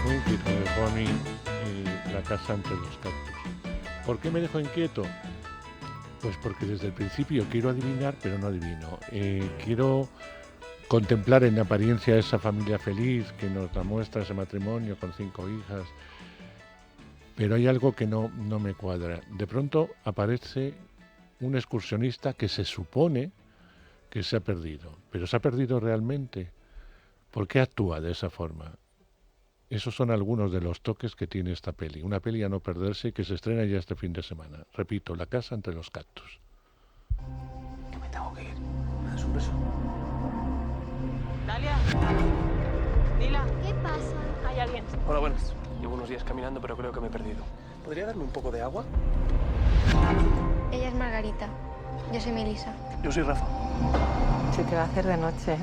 que me dejó a mí La casa entre los cactus. ¿Por qué me dejó inquieto? Pues porque desde el principio quiero adivinar, pero no adivino. Quiero contemplar en apariencia esa familia feliz que nos la muestra, ese matrimonio con 5 hijas, pero hay algo que no me cuadra. De pronto aparece un excursionista que se supone que se ha perdido, pero ¿se ha perdido realmente? ¿Por qué actúa de esa forma? Esos son algunos de los toques que tiene esta peli. Una peli a no perderse y que se estrena ya este fin de semana. Repito, La casa entre los cactus. Que me tengo que ir. ¿Me das un beso? Dalia. Nila. ¿Qué pasa? Hay alguien. Hola, buenas. Llevo unos días caminando, pero creo que me he perdido. ¿Podría darme un poco de agua? Ella es Margarita. Yo soy Melissa. Yo soy Rafa. Se te va a hacer de noche, ¿eh?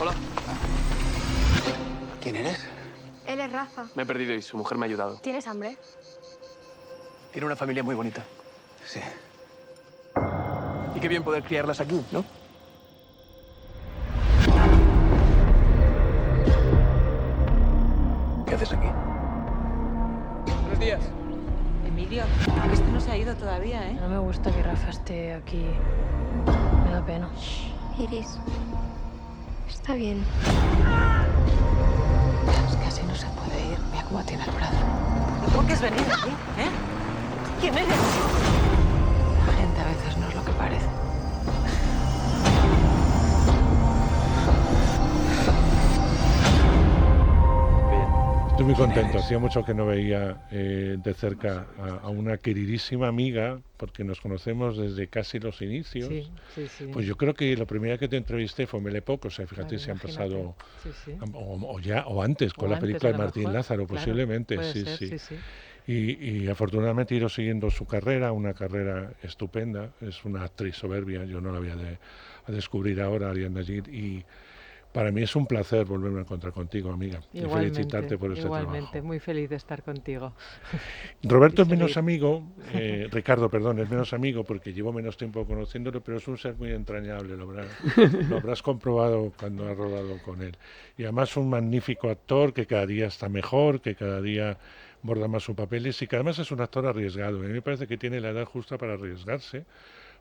Hola. ¿Quién eres? Él es Rafa. Me he perdido y su mujer me ha ayudado. ¿Tienes hambre? Tiene una familia muy bonita. Sí. Y qué bien poder criarlas aquí, ¿no? ¿Qué haces aquí? Buenos días. Emilio, este no se ha ido todavía, ¿eh? No me gusta que Rafa esté aquí. Me da pena. Iris. Está bien. Es que así no se puede ir. Mira cómo tiene el brazo. ¿Por qué has venido aquí? ¿Eh? ¿Quién eres? La gente a veces no es lo que parece. Estoy muy contento. Hacía mucho que no veía de cerca a una queridísima amiga, porque nos conocemos desde casi los inicios. Sí, sí, sí. Pues yo creo que la primera que te entrevisté fue Mele Poco, o sea, fíjate Claro, si han imagínate. pasado, Sí, sí. o antes, con O la antes, película a de lo Martín mejor. Lázaro, Claro, posiblemente, puede sí, ser, sí. sí, sí. Y afortunadamente he ido siguiendo su carrera, una carrera estupenda, es una actriz soberbia, yo no la voy a descubrir ahora, Ariadna Gid, y para mí es un placer volverme a encontrar contigo, amiga, y felicitarte por este igualmente, trabajo. muy feliz de estar contigo. Roberto Y es menos seguir. amigo, Ricardo, perdón, es menos amigo porque llevo menos tiempo conociéndolo, pero es un ser muy entrañable, lo habrás comprobado cuando has rodado con él. Y además un magnífico actor que cada día está mejor, que cada día borda más sus papeles y que además es un actor arriesgado. A mí me parece que tiene la edad justa para arriesgarse,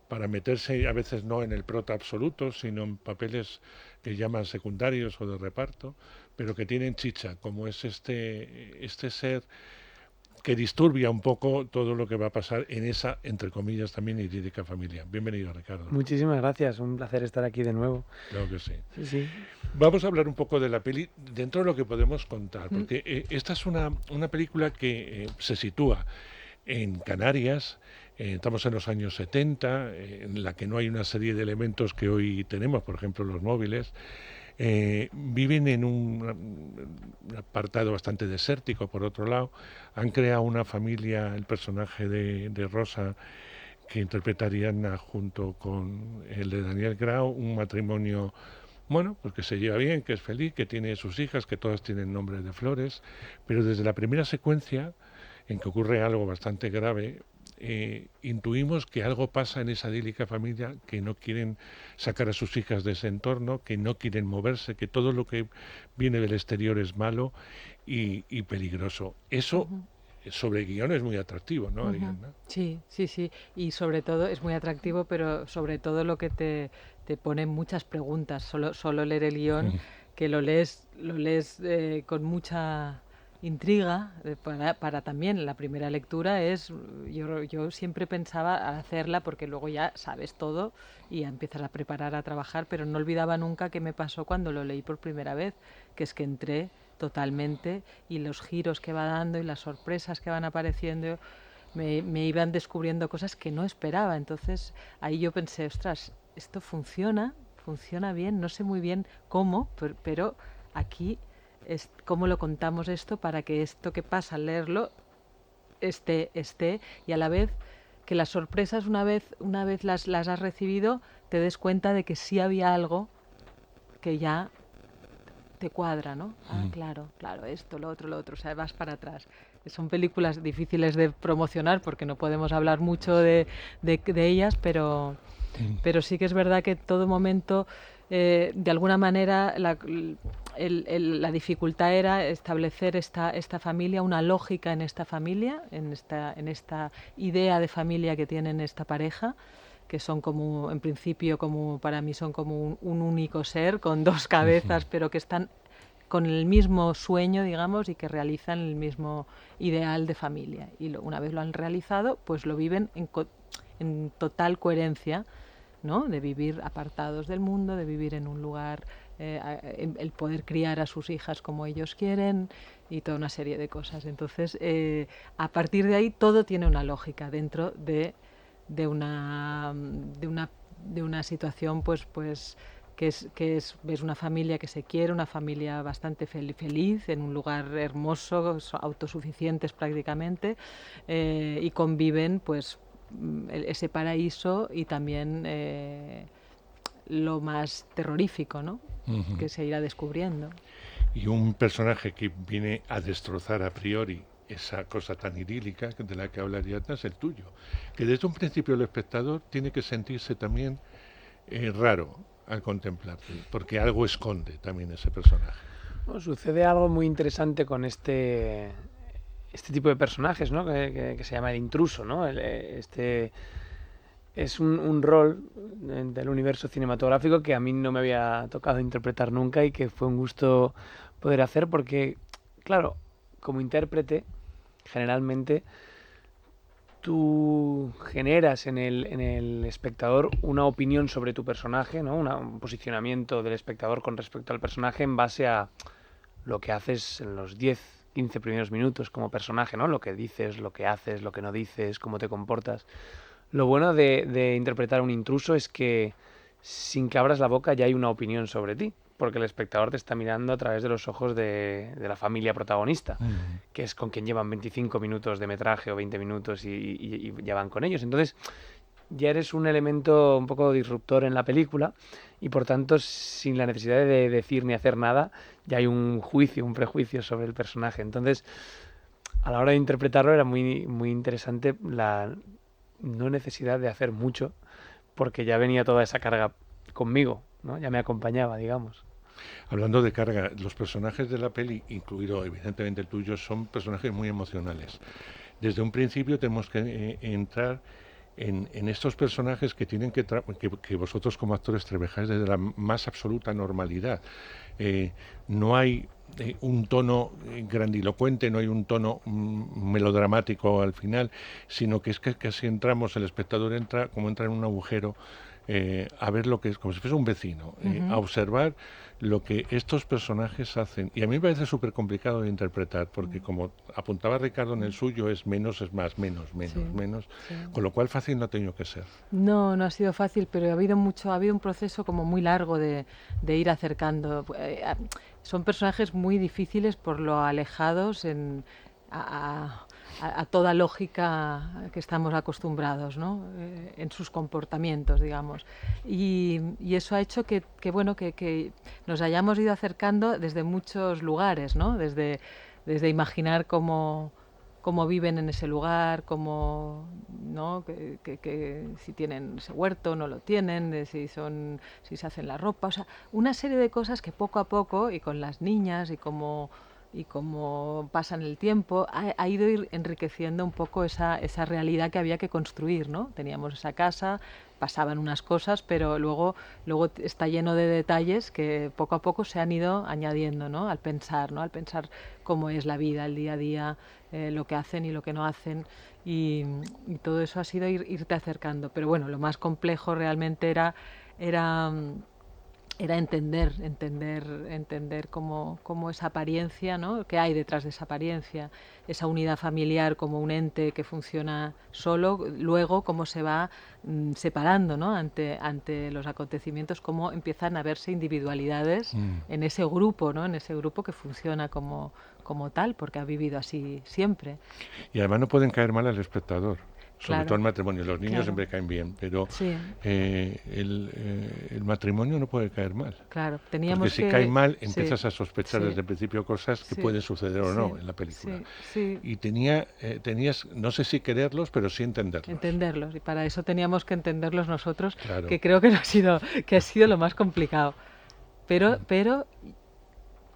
para meterse a veces no en el prota absoluto, sino en papeles que llaman secundarios o de reparto, pero que tienen chicha, como es este ser que disturbia un poco todo lo que va a pasar en esa, entre comillas, también idílica familia. Bienvenido, Ricardo. Muchísimas gracias, un placer estar aquí de nuevo. Claro que sí. Sí, sí. Vamos a hablar un poco de la peli dentro de lo que podemos contar, porque esta es una película que se sitúa en Canarias, estamos en los años 70, en la que no hay una serie de elementos que hoy tenemos, por ejemplo los móviles. Viven en un apartado bastante desértico, por otro lado. Han creado una familia, el personaje de Rosa, que interpreta Ariadna junto con el de Daniel Grau, un matrimonio, bueno, pues que se lleva bien, que es feliz, que tiene sus hijas, que todas tienen nombres de flores, pero desde la primera secuencia, en que ocurre algo bastante grave, intuimos que algo pasa en esa idílica familia, que no quieren sacar a sus hijas de ese entorno, que no quieren moverse, que todo lo que viene del exterior es malo y peligroso. Eso sobre guión es muy atractivo, ¿no, Ariadna? Sí, sí, sí. Y sobre todo es muy atractivo, pero sobre todo lo que te pone muchas preguntas. Solo leer el guión, que lo lees con mucha intriga, para también la primera lectura es, yo siempre pensaba al hacerla, porque luego ya sabes todo y ya empiezas a preparar, a trabajar, pero no olvidaba nunca qué me pasó cuando lo leí por primera vez, que es que entré totalmente y los giros que va dando y las sorpresas que van apareciendo me iban descubriendo cosas que no esperaba. Entonces ahí yo pensé, ostras, esto funciona bien, no sé muy bien cómo, pero aquí es cómo lo contamos esto para que esto que pasa al leerlo esté y a la vez que las sorpresas una vez las has recibido te des cuenta de que sí había algo que ya te cuadra, ¿no? Ah, claro, esto, lo otro, o sea, vas para atrás. Son películas difíciles de promocionar porque no podemos hablar mucho de ellas, pero sí que es verdad que en todo momento de alguna manera la dificultad era establecer esta familia, una lógica en esta familia, en esta idea de familia que tienen esta pareja, que son como, en principio, como para mí son como un único ser con dos cabezas, pero que están con el mismo sueño, digamos, y que realizan el mismo ideal de familia. Y una vez lo han realizado, pues lo viven en total coherencia, ¿no? De vivir apartados del mundo, de vivir en un lugar, el poder criar a sus hijas como ellos quieren y toda una serie de cosas. Entonces, a partir de ahí todo tiene una lógica dentro de una situación pues que es una familia que se quiere, una familia bastante feliz, en un lugar hermoso, autosuficientes prácticamente, y conviven pues ese paraíso y también lo más terrorífico, ¿no? Que se irá descubriendo. Y un personaje que viene a destrozar a priori esa cosa tan idílica de la que habla Ariadna es el tuyo, que desde un principio el espectador tiene que sentirse también raro al contemplarlo, porque algo esconde también ese personaje. Bueno, sucede algo muy interesante con este tipo de personajes, ¿no? Que se llama el intruso, ¿no? Este es un rol del universo cinematográfico que a mí no me había tocado interpretar nunca y que fue un gusto poder hacer porque, claro, como intérprete, generalmente tú generas en el espectador una opinión sobre tu personaje, ¿no? Un posicionamiento del espectador con respecto al personaje en base a lo que haces en los 10-15 primeros minutos como personaje, ¿no? Lo que dices, lo que haces, lo que no dices, cómo te comportas. Lo bueno de interpretar a un intruso es que sin que abras la boca ya hay una opinión sobre ti, porque el espectador te está mirando a través de los ojos de la familia protagonista, que es con quien llevan 25 minutos de metraje o 20 minutos y ya van con ellos. Entonces ya eres un elemento un poco disruptor en la película y por tanto sin la necesidad de decir ni hacer nada ya hay un juicio, un prejuicio sobre el personaje. Entonces a la hora de interpretarlo era muy, muy interesante la no necesidad de hacer mucho porque ya venía toda esa carga conmigo, ¿no? Ya me acompañaba, digamos. Hablando de carga, los personajes de la peli, incluido evidentemente el tuyo, son personajes muy emocionales. Desde un principio tenemos que entrar en estos personajes que tienen que vosotros como actores trabajáis desde la más absoluta normalidad. No hay un tono grandilocuente, no hay un tono melodramático al final, sino que es que casi entramos, el espectador entra como entra en un agujero a ver lo que es, como si fuese un vecino, a observar lo que estos personajes hacen. Y a mí me parece súper complicado de interpretar, porque como apuntaba Ricardo en el suyo, es menos, es más, menos, con lo cual fácil no ha tenido que ser. No ha sido fácil, pero ha habido un proceso como muy largo de ir acercando. Son personajes muy difíciles por lo alejados a toda lógica que estamos acostumbrados, ¿no? En sus comportamientos, digamos. Y eso ha hecho que nos hayamos ido acercando desde muchos lugares, ¿no? Desde imaginar cómo viven en ese lugar, cómo, ¿no? que si tienen ese huerto, no lo tienen, si se hacen la ropa, o sea, una serie de cosas que poco a poco, y con las niñas, y como pasan el tiempo, ha ido enriqueciendo un poco esa realidad que había que construir, ¿no? Teníamos esa casa, pasaban unas cosas, pero luego está lleno de detalles que poco a poco se han ido añadiendo, ¿no? Al pensar cómo es la vida, el día a día, lo que hacen y lo que no hacen, y todo eso ha sido irte acercando. Pero bueno, lo más complejo realmente era entender cómo esa apariencia, ¿no? ¿Qué hay detrás de esa apariencia? Esa unidad familiar como un ente que funciona solo, luego cómo se va separando, ¿no? ante los acontecimientos, cómo empiezan a verse individualidades en ese grupo, ¿no? En ese grupo que funciona como tal, porque ha vivido así siempre. Y además no pueden caer mal al espectador. sobre Claro. todo el matrimonio. Los niños Claro. siempre caen bien, pero Sí, el matrimonio no puede caer mal. claro. Porque Teníamos si cae que... mal, Sí, empiezas a sospechar sí, desde el principio cosas que sí, pueden suceder o sí, no en la película. sí, sí. Y tenías, no sé si quererlos, pero sí entenderlos. Entenderlos. Y para eso teníamos que entenderlos nosotros, Claro. que creo que no que ha sido lo más complicado. Pero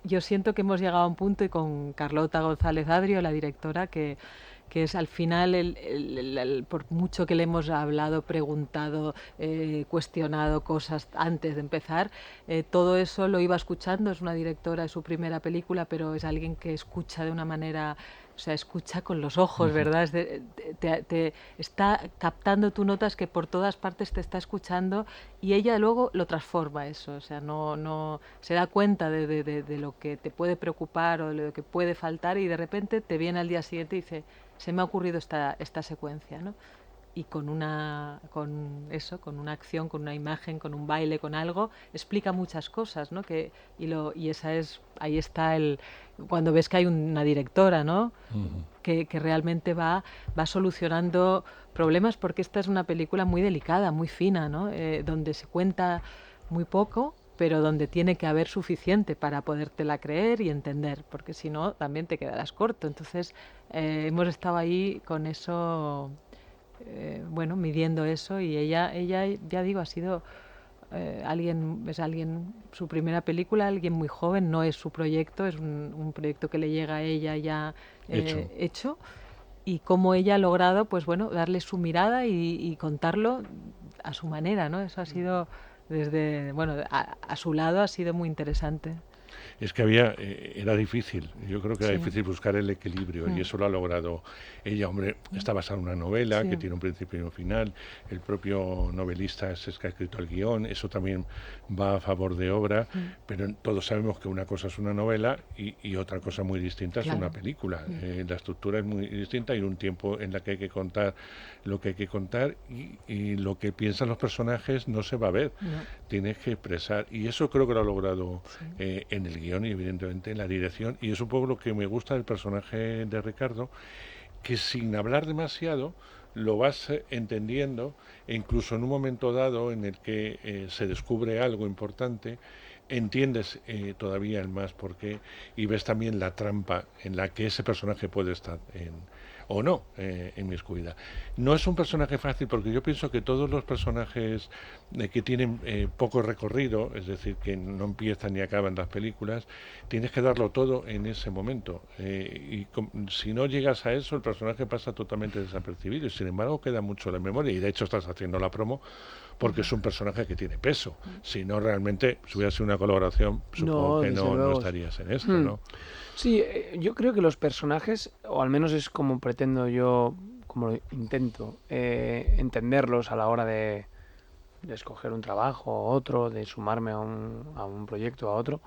yo siento que hemos llegado a un punto, y con Carlota González Adrio, la directora, que es al final, por mucho que le hemos hablado, preguntado, cuestionado cosas antes de empezar, todo eso lo iba escuchando. Es una directora, es su primera película, pero es alguien que escucha de una manera, o sea, escucha con los ojos, ¿verdad? Te está captando, tú notas que por todas partes te está escuchando, y ella luego lo transforma eso, o sea, no se da cuenta de lo que te puede preocupar o de lo que puede faltar, y de repente te viene al día siguiente y dice, se me ha ocurrido esta secuencia, ¿no? Y con una acción, con una imagen, con un baile, con algo, explica muchas cosas, ¿no? Ahí está cuando ves que hay una directora, ¿no? Que realmente va solucionando problemas, porque esta es una película muy delicada, muy fina, ¿no? Donde se cuenta muy poco, pero donde tiene que haber suficiente para podértela creer y entender, porque si no también te quedarás corto. Entonces hemos estado ahí con eso, bueno, midiendo eso, y ella, ya digo, ha sido su primera película, alguien muy joven, no es su proyecto, es un proyecto que le llega a ella ya hecho, y cómo ella ha logrado, pues bueno, darle su mirada y contarlo a su manera, ¿no? Eso ha sido bueno, a su lado ha sido muy interesante. Es que era difícil, yo creo que era Sí. difícil buscar el equilibrio y eso lo ha logrado ella. Hombre, está basada en una novela que Sí. tiene un principio y un final, el propio novelista es el que ha escrito el guión, eso también va a favor de obra, pero todos sabemos que una cosa es una novela y otra cosa muy distinta es Claro. una película. La estructura es muy distinta, hay un tiempo en la que hay que contar lo que hay que contar y lo que piensan los personajes no se va a ver, No. tienes que expresar, y eso creo que lo ha logrado Sí. en el guión y evidentemente en la dirección, y es un poco lo que me gusta del personaje de Ricardo, que sin hablar demasiado lo vas entendiendo, e incluso en un momento dado en el que se descubre algo importante, entiendes todavía el más porqué y ves también la trampa en la que ese personaje puede estar o no inmiscuida. No es un personaje fácil, porque yo pienso que todos los personajes que tienen poco recorrido, es decir, que no empiezan ni acaban las películas, tienes que darlo todo en ese momento. Si no llegas a eso, el personaje pasa totalmente desapercibido y sin embargo queda mucho en la memoria, y de hecho estás haciendo la promo porque es un personaje que tiene peso. Si no, realmente, si hubiera sido una colaboración, supongo que desde no luego. estarías en esto, ¿no? Sí, yo creo que los personajes, o al menos es como pretendo yo, como lo intento, entenderlos a la hora de escoger un trabajo o otro, de sumarme a un proyecto o a otro,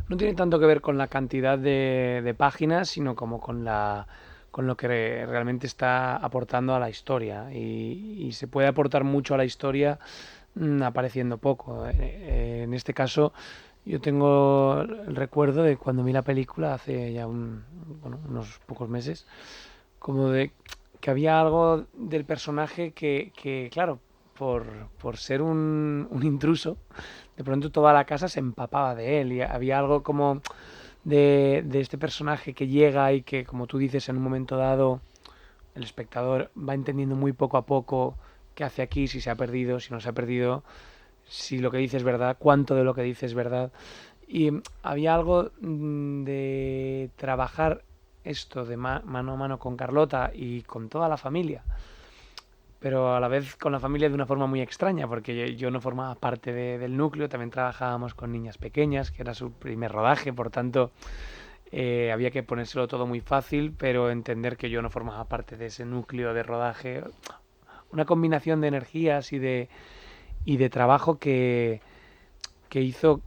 no tiene tanto que ver con la cantidad de páginas, sino como con lo que realmente está aportando a la historia. Y se puede aportar mucho a la historia apareciendo poco. En este caso, yo tengo el recuerdo de cuando vi la película hace ya unos pocos meses, como de que había algo del personaje que claro, por ser un intruso, de pronto toda la casa se empapaba de él, y había algo como de este personaje que llega y que, como tú dices, en un momento dado el espectador va entendiendo muy poco a poco qué hace aquí, si se ha perdido, si no se ha perdido, si lo que dice es verdad, cuánto de lo que dice es verdad. Y había algo de trabajar esto de mano a mano con Carlota y con toda la familia, pero a la vez con la familia de una forma muy extraña, porque yo no formaba parte del núcleo, también trabajábamos con niñas pequeñas, que era su primer rodaje, por tanto había que ponérselo todo muy fácil, pero entender que yo no formaba parte de ese núcleo de rodaje, una combinación de energías y de trabajo que hizo,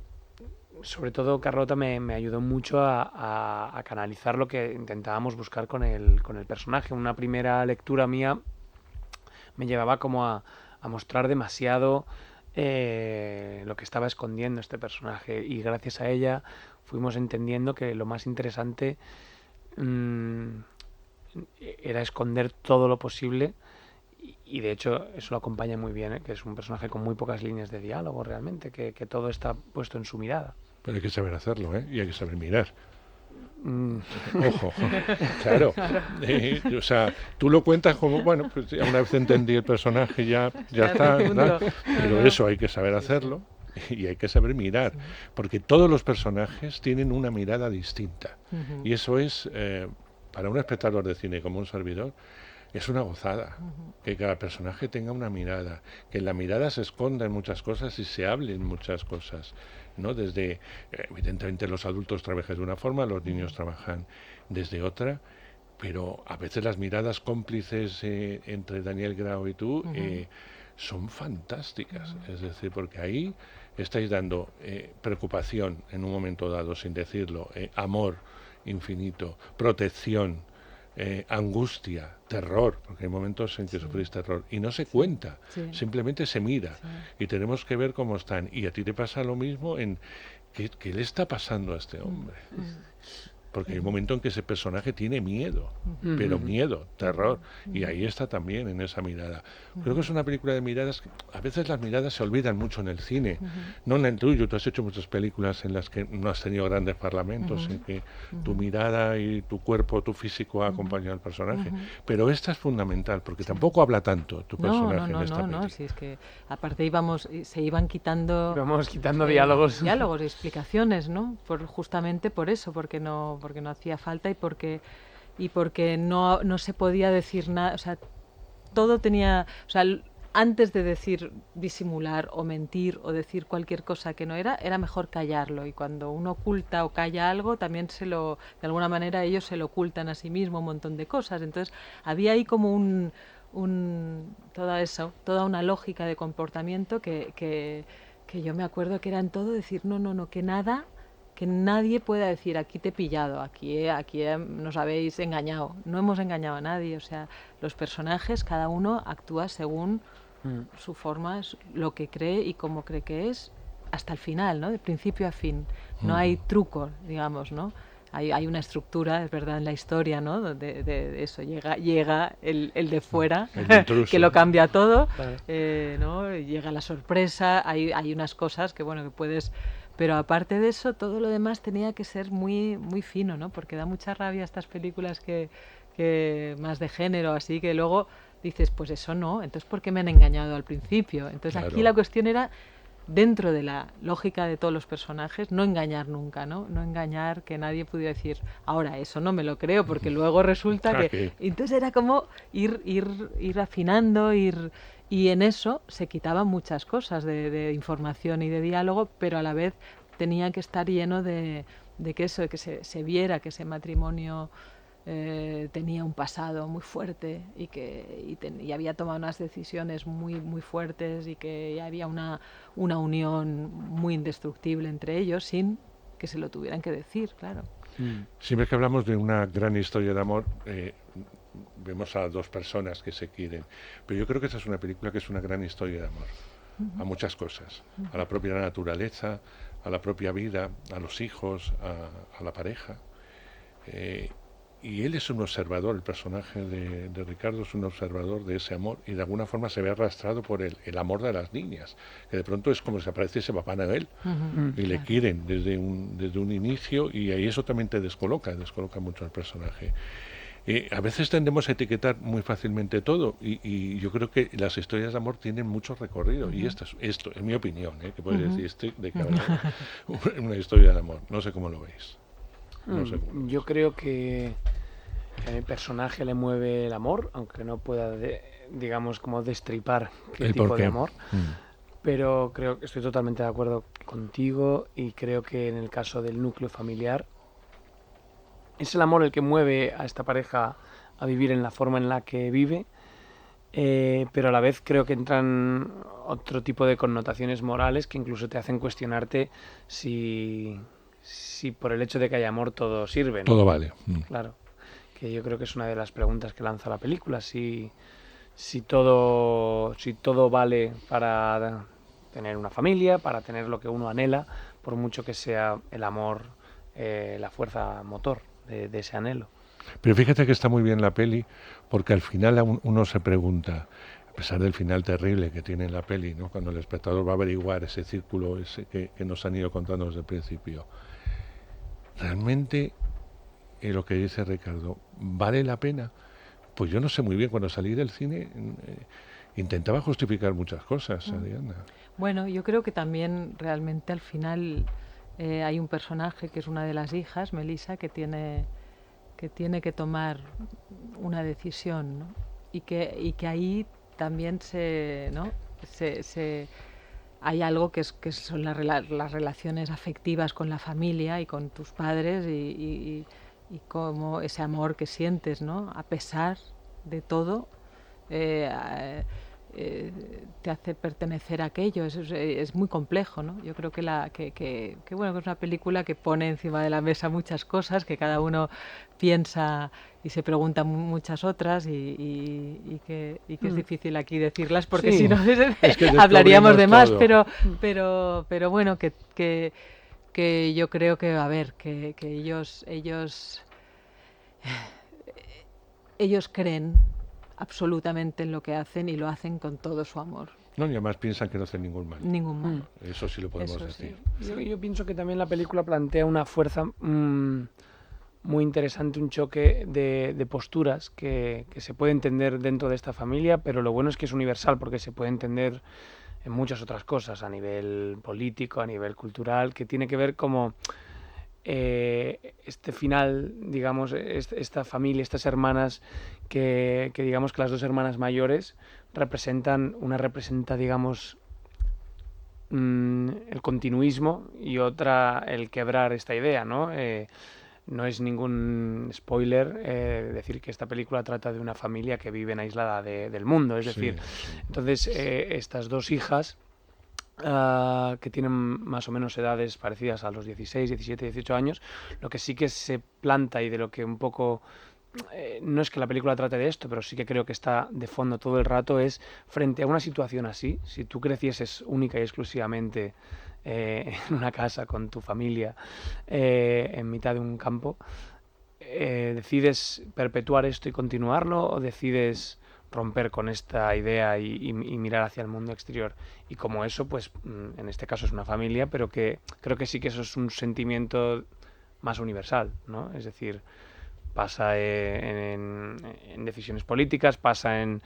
sobre todo Carlota me ayudó mucho a canalizar lo que intentábamos buscar con el personaje. Una primera lectura mía me llevaba como a mostrar demasiado lo que estaba escondiendo este personaje, y gracias a ella fuimos entendiendo que lo más interesante era esconder todo lo posible y de hecho eso lo acompaña muy bien, que es un personaje con muy pocas líneas de diálogo realmente, que todo está puesto en su mirada. Pero hay que saber hacerlo, ¿eh? Y hay que saber mirar. Mm, Ojo, claro. O sea, tú lo cuentas como, bueno, pues ya una vez entendí el personaje, ya está, ¿verdad? Pero eso hay que saber hacerlo y hay que saber mirar, porque todos los personajes tienen una mirada distinta. Ujú. Y eso es, para un espectador de cine como un servidor, es una gozada, que cada personaje tenga una mirada, que en la mirada se escondan muchas cosas y se hablen muchas cosas, ¿no? Desde, evidentemente los adultos trabajan de una forma, los niños trabajan desde otra, pero a veces las miradas cómplices entre Daniel Grau y tú son fantásticas, es decir, porque ahí estáis dando preocupación en un momento dado, sin decirlo, amor infinito, protección, angustia, terror, porque hay momentos en que sufrís terror y no se cuenta, Sí. simplemente se mira Sí. y tenemos que ver cómo están. Y a ti te pasa lo mismo en qué le está pasando a este hombre. Porque hay un momento en que ese personaje tiene miedo, pero miedo, terror, y ahí está también en esa mirada. Creo que es una película de miradas, que a veces las miradas se olvidan mucho en el cine, no en el tuyo, tú has hecho muchas películas en las que no has tenido grandes parlamentos, en que tu mirada y tu cuerpo, tu físico ha acompañado al personaje, pero esta es fundamental, porque tampoco habla tanto tu personaje en esta película. Si es que aparte se iban quitando Vamos quitando diálogos. diálogos y explicaciones, ¿no? Justamente por eso, porque no hacía falta y porque no se podía decir nada, o sea, todo tenía, o sea, antes de decir disimular o mentir o decir cualquier cosa que no era mejor callarlo, y cuando uno oculta o calla algo, también de alguna manera ellos se lo ocultan a sí mismo un montón de cosas. Entonces había ahí como toda una lógica de comportamiento que yo me acuerdo que era en todo decir no, que nadie pueda decir aquí te he pillado, aquí nos habéis engañado. No hemos engañado a nadie, o sea, los personajes, cada uno actúa según su forma, lo que cree y cómo cree que es, hasta el final, ¿no? De principio a fin. No hay truco, digamos, ¿no? Hay una estructura, es verdad, en la historia, ¿no? De eso, llega el de fuera, El intruso. que lo cambia todo, Claro. ¿no? Llega la sorpresa, hay unas cosas que, bueno, que puedes... Pero aparte de eso, todo lo demás tenía que ser muy, muy fino, ¿no? Porque da mucha rabia estas películas que más de género, así, que luego dices, pues eso no, entonces ¿por qué me han engañado al principio? Entonces Claro. aquí la cuestión era, dentro de la lógica de todos los personajes, no engañar nunca, ¿no? No engañar, que nadie pudiera decir, ahora eso no me lo creo, porque luego resulta que... Entonces era como ir afinando, y en eso se quitaban muchas cosas de información y de diálogo, pero a la vez tenía que estar lleno de que eso, de que se viera que ese matrimonio tenía un pasado muy fuerte y había tomado unas decisiones muy, muy fuertes, y que había una unión muy indestructible entre ellos sin que se lo tuvieran que decir, claro. Siempre que hablamos de una gran historia de amor, vemos a dos personas que se quieren, pero yo creo que esta es una película que es una gran historia de amor, a muchas cosas, a la propia naturaleza, a la propia vida, a los hijos, a la pareja. Y él es un observador, el personaje de Ricardo es un observador de ese amor, y de alguna forma se ve arrastrado por el amor de las niñas, que de pronto es como si apareciese Papá Noel, y le quieren desde un inicio, y ahí eso también te descoloca mucho al personaje. A veces tendemos a etiquetar muy fácilmente todo, y yo creo que las historias de amor tienen mucho recorrido, y esto es mi opinión, que puede decir de que una historia de amor. No sé cómo lo veis. No sé cómo lo Yo creo que a mi personaje le mueve el amor, aunque no pueda, digamos, como destripar qué ¿El tipo por qué? de amor. Pero creo que estoy totalmente de acuerdo contigo, y creo que en el caso del núcleo familiar es el amor el que mueve a esta pareja a vivir en la forma en la que vive, pero a la vez creo que entran otro tipo de connotaciones morales que incluso te hacen cuestionarte si por el hecho de que haya amor todo sirve, ¿no? Todo vale. Claro, que yo creo que es una de las preguntas que lanza la película, si todo vale para tener una familia, para tener lo que uno anhela, por mucho que sea el amor la fuerza motor de ese anhelo. Pero fíjate que está muy bien la peli, porque al final uno se pregunta, a pesar del final terrible que tiene la peli, ¿no? Cuando el espectador va a averiguar ese círculo ese que nos han ido contando desde el principio, realmente lo que dice Ricardo, ¿vale la pena? Pues yo no sé muy bien, cuando salí del cine intentaba justificar muchas cosas, Ariana. Bueno, yo creo que también realmente al final hay un personaje que es una de las hijas, Melissa, que tiene que tomar una decisión, ¿no? Y que ahí también ¿no? Hay algo que son las relaciones afectivas con la familia y con tus padres y como ese amor que sientes, ¿no? A pesar de todo, eh, te hace pertenecer a aquello. Es muy complejo, ¿no? Yo creo bueno, que es una película que pone encima de la mesa muchas cosas, que cada uno piensa y se pregunta muchas otras y que es difícil aquí decirlas porque Sí. si no Es que hablaríamos de más, todo. pero bueno, que yo creo que, a ver, que ellos creen absolutamente en lo que hacen y lo hacen con todo su amor. No, y además piensan que no hacen ningún mal. Ningún mal. Eso sí lo podemos Eso sí. decir. Yo pienso que también la película plantea una fuerza muy interesante, un choque de posturas que se puede entender dentro de esta familia, pero lo bueno es que es universal porque se puede entender en muchas otras cosas, a nivel político, a nivel cultural, que tiene que ver como este final, digamos, esta familia, estas hermanas, que digamos que las dos hermanas mayores representa, digamos, el continuismo y otra el quebrar esta idea, ¿no? No es ningún spoiler decir que esta película trata de una familia que vive aislada del mundo, es decir, entonces estas dos hijas que tienen más o menos edades parecidas a los 16, 17, 18 años, lo que sí que se planta y de lo que un poco no es que la película trate de esto, pero sí que creo que está de fondo todo el rato, es frente a una situación así, si tú crecieses única y exclusivamente en una casa con tu familia en mitad de un campo, ¿decides perpetuar esto y continuarlo o decides romper con esta idea y mirar hacia el mundo exterior? Y como eso, pues en este caso es una familia, pero que creo que sí que eso es un sentimiento más universal, ¿no? Es decir, pasa en decisiones políticas, pasa en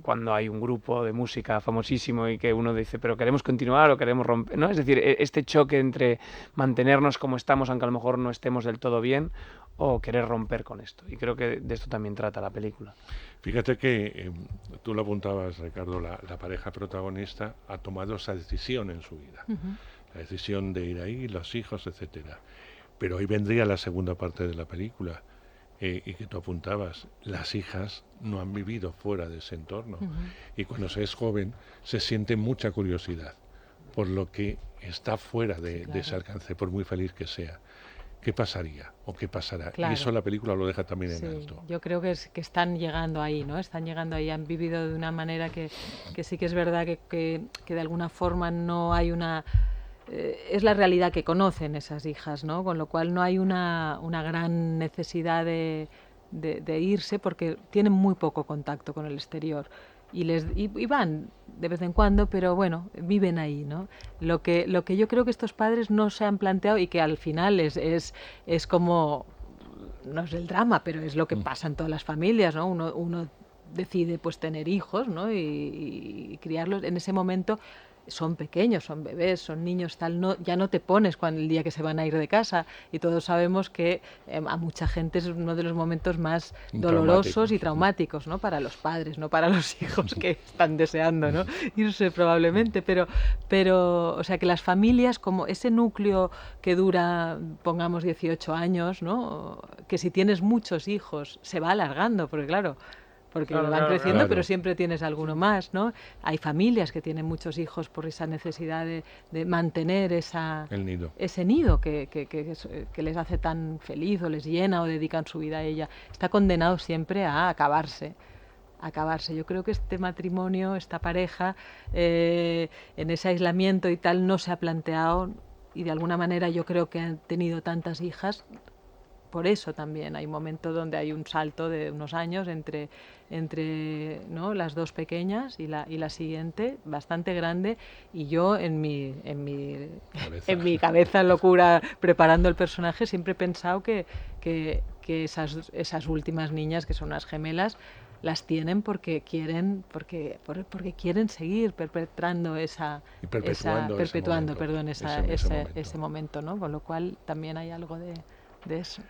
cuando hay un grupo de música famosísimo y que uno dice, pero queremos continuar o queremos romper, ¿no? Es decir, este choque entre mantenernos como estamos, aunque a lo mejor no estemos del todo bien, o querer romper con esto. Y creo que de esto también trata la película. Fíjate que tú lo apuntabas, Ricardo, la pareja protagonista ha tomado esa decisión en su vida. La decisión de ir ahí, los hijos, etcétera. Pero hoy vendría la segunda parte de la película. Y que tú apuntabas, las hijas no han vivido fuera de ese entorno. Y cuando se es joven se siente mucha curiosidad por lo que está fuera de ese alcance, por muy feliz que sea. ¿Qué pasaría o qué pasará? Claro. Y eso la película lo deja también Sí, en alto. yo creo que están llegando ahí, ¿no? Están llegando ahí, han vivido de una manera que sí que es verdad que de alguna forma no hay una... es la realidad que conocen esas hijas, ¿no? Con lo cual no hay una gran necesidad de irse porque tienen muy poco contacto con el exterior y van de vez en cuando, pero bueno, viven ahí, ¿no? Lo que yo creo que estos padres no se han planteado y que al final es como, no es el drama, pero es lo que pasa en todas las familias, ¿no? Uno decide pues tener hijos, ¿no? Y criarlos en ese momento. Son pequeños, son bebés, son niños, tal, no, ya no te pones cuando el día que se van a ir de casa y todos sabemos que a mucha gente es uno de los momentos más dolorosos y traumáticos, ¿no? Para los padres, no para los hijos que están deseando, ¿no? Irse probablemente, pero o sea que las familias como ese núcleo que dura, pongamos 18 años, ¿no? Que si tienes muchos hijos se va alargando, porque claro, van creciendo, pero siempre tienes alguno más, ¿no? Hay familias que tienen muchos hijos por esa necesidad de mantener ese nido que les hace tan feliz o les llena o dedican su vida a ella. Está condenado siempre a acabarse. Yo creo que este matrimonio, esta pareja, en ese aislamiento y tal, no se ha planteado y de alguna manera yo creo que han tenido tantas hijas por eso también hay un momento donde hay un salto de unos años entre ¿no? las dos pequeñas y la siguiente, bastante grande, y yo en mi cabeza locura preparando el personaje siempre he pensado que esas últimas niñas, que son unas gemelas, las tienen porque quieren seguir perpetuando ese momento, ¿no? Con lo cual también hay algo de eso.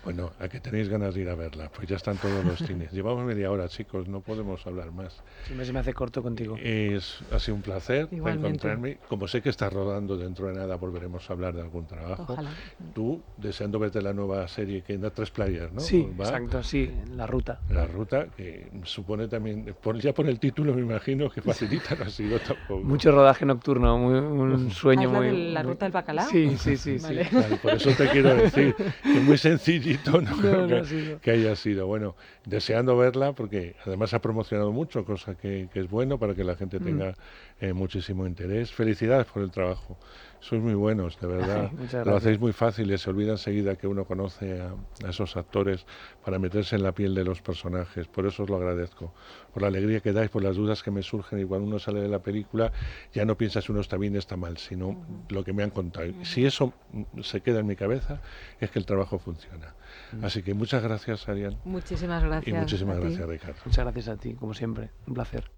Bueno, a que tenéis ganas de ir a verla, pues ya están todos los cines. Llevamos media hora, chicos, no podemos hablar más. Siempre se me hace corto contigo. Ha sido un placer Igualmente. encontrarme. Como sé que estás rodando, dentro de nada volveremos a hablar de algún trabajo. Ojalá. Tú, deseando verte la nueva serie que en A3 Playas, ¿no? Sí, ¿Va? exacto, sí, La Ruta. La ruta, que supone también, ya por el título me imagino que facilita, no ha sido tampoco. Mucho rodaje nocturno, un sueño ¿Es la muy... de la muy- ruta del bacalao? Sí, sí, Vale. sí. Vale, por eso te quiero decir que muy sencillito, ¿no? No, sí, no. Que haya sido. Bueno, deseando verla, porque además ha promocionado mucho, cosa que es bueno para que la gente tenga muchísimo interés. Felicidades por el trabajo. Sois muy buenos, de verdad. Muchas Lo gracias. hacéis muy fácil y se olvida enseguida que uno conoce a esos actores para meterse en la piel de los personajes. Por eso os lo agradezco. Por la alegría que dais, por las dudas que me surgen, y cuando uno sale de la película ya no piensa si uno está bien o está mal, sino lo que me han contado. Y si eso se queda en mi cabeza, es que el trabajo funciona. Así que muchas gracias, Arián. Muchísimas gracias. Y muchísimas a ti. gracias, Ricardo. Muchas gracias a ti, como siempre. Un placer.